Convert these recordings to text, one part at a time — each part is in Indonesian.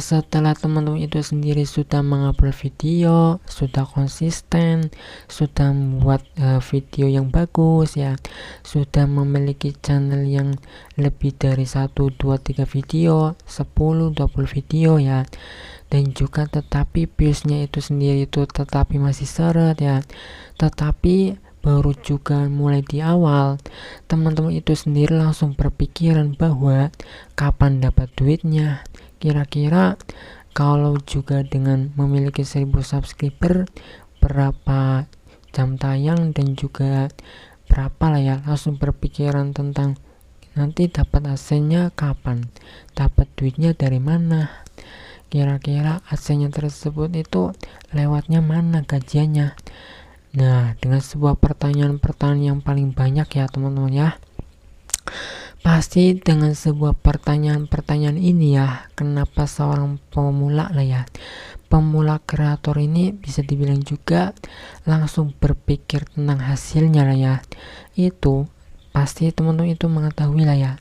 setelah teman-teman itu sendiri sudah mengupload video, sudah konsisten, sudah membuat video yang bagus ya, sudah memiliki channel yang lebih dari 1, 2, 3 video, 10, 20 video ya, dan juga tetapi viewsnya itu sendiri itu tetapi masih seret ya, tetapi baru juga mulai di awal, teman-teman itu sendiri langsung berpikiran bahwa kapan dapat duitnya. Kira-kira kalau juga dengan memiliki 1000 subscriber, berapa jam tayang dan juga berapa lah ya, langsung berpikiran tentang nanti dapat AC-nya kapan, dapat duitnya dari mana, kira-kira AC-nya tersebut itu lewatnya mana gajiannya. Nah, dengan sebuah pertanyaan-pertanyaan yang paling banyak ya teman-teman ya, pasti dengan sebuah pertanyaan-pertanyaan ini ya, kenapa seorang pemula lah ya, pemula kreator ini bisa dibilang juga langsung berpikir tentang hasilnya lah ya, itu pasti teman-teman itu mengetahui lah ya,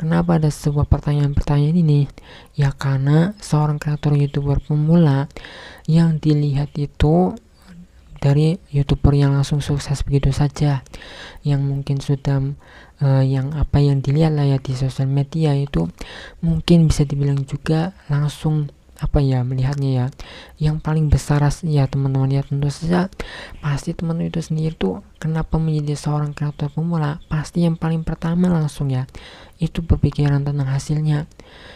kenapa ada sebuah pertanyaan-pertanyaan ini ya, karena seorang kreator youtuber pemula yang dilihat itu dari youtuber yang langsung sukses begitu saja, yang mungkin sudah yang dilihat lah ya di sosial media itu mungkin bisa dibilang juga langsung melihatnya ya, yang paling besar ya teman-teman ya. Tentu saja pasti teman-teman itu sendiri tuh kenapa menjadi seorang kreator pemula, pasti yang paling pertama langsung ya itu berpikiran tentang hasilnya.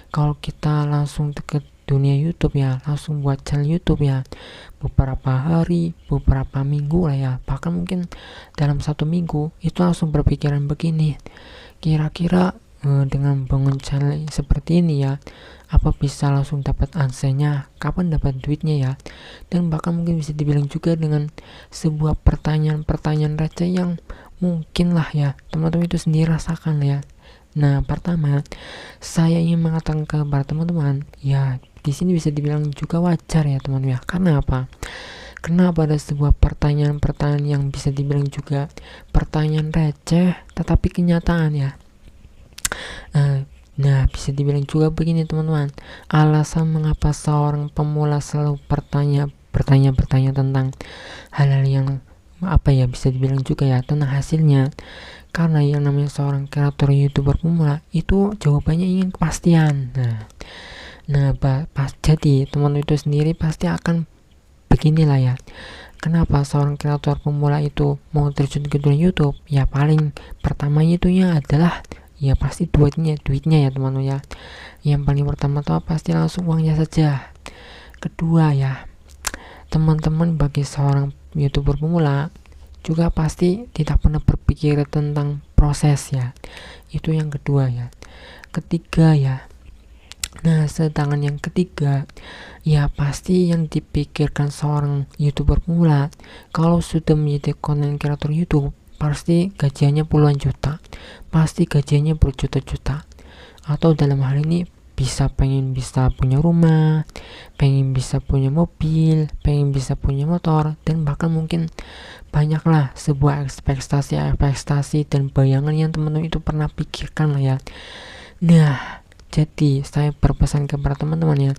Kalau kita langsung ke dunia YouTube ya, langsung buat channel YouTube ya, beberapa hari, beberapa minggu lah ya, bahkan mungkin dalam 1 minggu itu langsung berpikiran begini, kira-kira dengan bangun channel seperti ini ya, apa bisa langsung dapat AC-nya, kapan dapat duitnya ya, dan bahkan mungkin bisa dibilang juga dengan sebuah pertanyaan-pertanyaan receh yang mungkin lah ya teman-teman itu sendiri rasakan ya. Nah, pertama saya ingin mengatakan kepada teman-teman ya, di sini bisa dibilang juga wajar ya teman ya. Karena apa? Kenapa ada sebuah pertanyaan-pertanyaan yang bisa dibilang juga pertanyaan receh tetapi kenyataan ya. Nah, bisa dibilang juga begini teman-teman, alasan mengapa seorang pemula selalu bertanya tentang hal-hal yang bisa dibilang juga ya tentang hasilnya, karena yang namanya seorang kreator youtuber pemula itu jawabannya ingin kepastian. Jadi teman itu sendiri pasti akan beginilah ya, kenapa seorang kreator pemula itu mau terjun ke dunia YouTube ya, paling pertamanya itunya adalah ya pasti duitnya ya teman-teman ya. Yang paling pertama tuh pasti langsung uangnya saja. Kedua ya teman-teman, bagi seorang youtuber pemula juga pasti tidak pernah berpikir tentang proses ya, itu yang kedua ya. Ketiga ya, nah sedangkan yang ketiga ya, pasti yang dipikirkan seorang youtuber pemula kalau sudah menjadi konten kreator YouTube, pasti gajiannya puluhan juta, pasti gajiannya berjuta-juta, atau dalam hal ini pengen bisa punya rumah, pengen bisa punya mobil, pengen bisa punya motor, dan bahkan mungkin banyaklah sebuah ekspektasi dan bayangan yang teman-teman itu pernah pikirkan lah ya. Nah, jadi saya berpesan kepada teman-teman ya,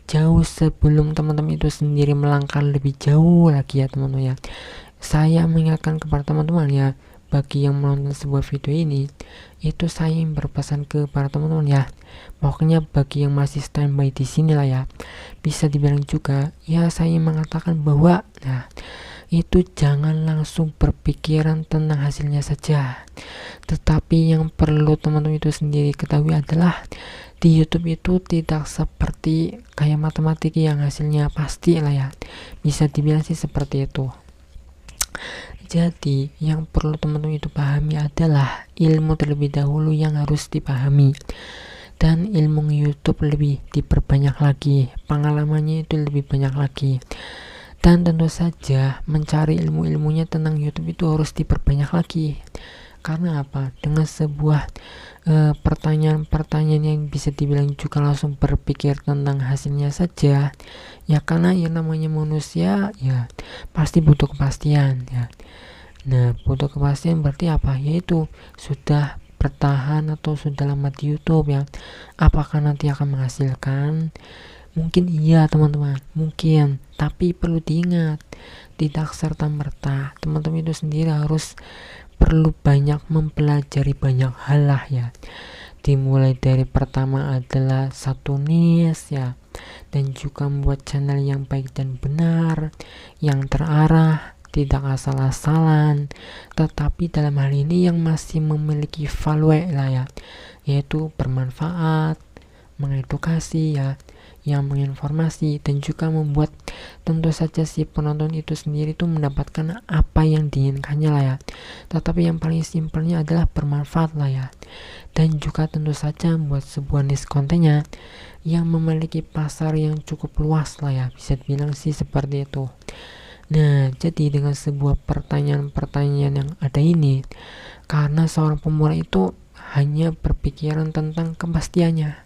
jauh sebelum teman-teman itu sendiri melangkah lebih jauh lagi ya teman-teman ya, saya mengingatkan kepada teman-teman ya, bagi yang menonton sebuah video ini, itu saya ingin berpesan kepada teman-teman ya, pokoknya bagi yang masih standby di sini lah ya, bisa dibilang juga ya, saya ingin mengatakan bahwa itu jangan langsung berpikiran tentang hasilnya saja, tetapi yang perlu teman-teman itu sendiri ketahui adalah di YouTube itu tidak seperti kayak matematika yang hasilnya pasti lah ya, bisa dibilang sih seperti itu. Jadi yang perlu teman-teman itu pahami adalah ilmu terlebih dahulu yang harus dipahami, dan ilmu YouTube lebih diperbanyak lagi, pengalamannya itu lebih banyak lagi, dan tentu saja mencari ilmu-ilmunya tentang YouTube itu harus diperbanyak lagi. Karena apa? Dengan sebuah pertanyaan-pertanyaan yang bisa dibilang juga langsung berpikir tentang hasilnya saja ya, karena yang namanya manusia ya pasti butuh kepastian ya. Nah, butuh kepastian berarti apa? Yaitu sudah bertahan atau sudah lama di YouTube ya, apakah nanti akan menghasilkan, Mungkin iya teman-teman, mungkin, tapi perlu diingat, tidak serta-merta teman-teman itu sendiri harus perlu banyak mempelajari banyak hal lah ya. Dimulai dari pertama adalah satu niche ya, dan juga membuat channel yang baik dan benar, yang terarah, tidak asal-asalan, tetapi dalam hal ini yang masih memiliki value lah ya, yaitu bermanfaat, mengedukasi ya, yang menginformasi, dan juga membuat tentu saja si penonton itu sendiri itu mendapatkan apa yang diinginkannya lah ya. Tetapi yang paling simpelnya adalah bermanfaat lah ya, dan juga tentu saja membuat sebuah niche kontennya yang memiliki pasar yang cukup luas lah ya, bisa dibilang sih seperti itu. Nah, jadi dengan sebuah pertanyaan-pertanyaan yang ada ini, karena seorang pemula itu hanya berpikiran tentang kepastiannya.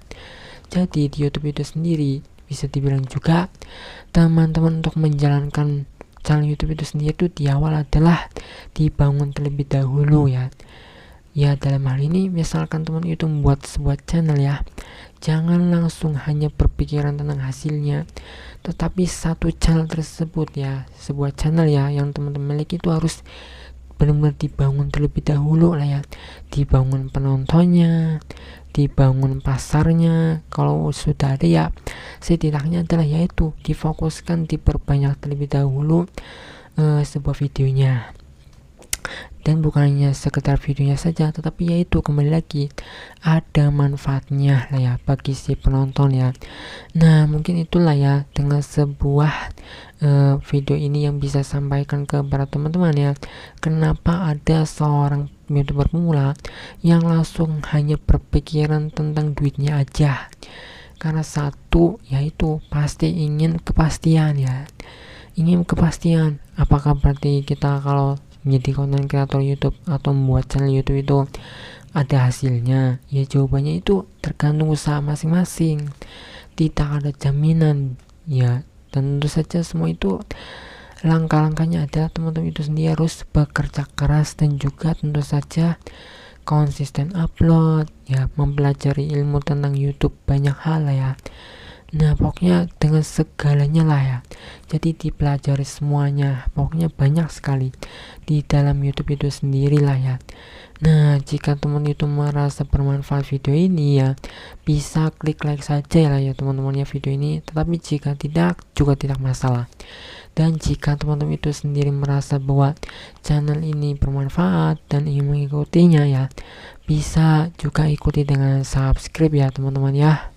Jadi di YouTube itu sendiri bisa dibilang juga teman-teman untuk menjalankan channel YouTube itu sendiri itu di awal adalah dibangun terlebih dahulu ya. Ya dalam hal ini misalkan teman itu membuat sebuah channel ya, jangan langsung hanya berpikiran tentang hasilnya, tetapi satu channel tersebut ya, sebuah channel ya yang teman-teman miliki itu harus benar-benar dibangun terlebih dahulu lah ya, dibangun penontonnya, dibangun pasarnya. Kalau sudah ada ya setidaknya adalah yaitu difokuskan, diperbanyak terlebih dahulu sebuah videonya, dan bukan hanya sekedar videonya saja, tetapi yaitu kembali lagi ada manfaatnya lah ya bagi si penonton ya. Nah mungkin itulah ya dengan sebuah video ini yang bisa sampaikan ke para teman-teman ya, kenapa ada seorang YouTuber pemula yang langsung hanya berpikiran tentang duitnya aja. Karena satu yaitu pasti ingin kepastian ya, ingin kepastian apakah berarti kita kalau menjadi konten kreator YouTube atau membuat channel YouTube itu ada hasilnya? Ya jawabannya itu tergantung usaha masing-masing, tidak ada jaminan ya. Dan tentu saja semua itu langkah-langkahnya adalah teman-teman itu sendiri harus bekerja keras dan juga tentu saja konsisten upload ya, mempelajari ilmu tentang YouTube banyak hal lah ya. Nah pokoknya dengan segalanya lah ya, jadi dipelajari semuanya, pokoknya banyak sekali di dalam YouTube itu sendiri lah ya. Nah jika teman itu merasa bermanfaat video ini ya, bisa klik like saja lah ya teman-temannya video ini, tetapi jika tidak juga tidak masalah. Dan jika teman-teman itu sendiri merasa bahwa channel ini bermanfaat dan ingin mengikutinya ya, bisa juga ikuti dengan subscribe ya teman-teman ya.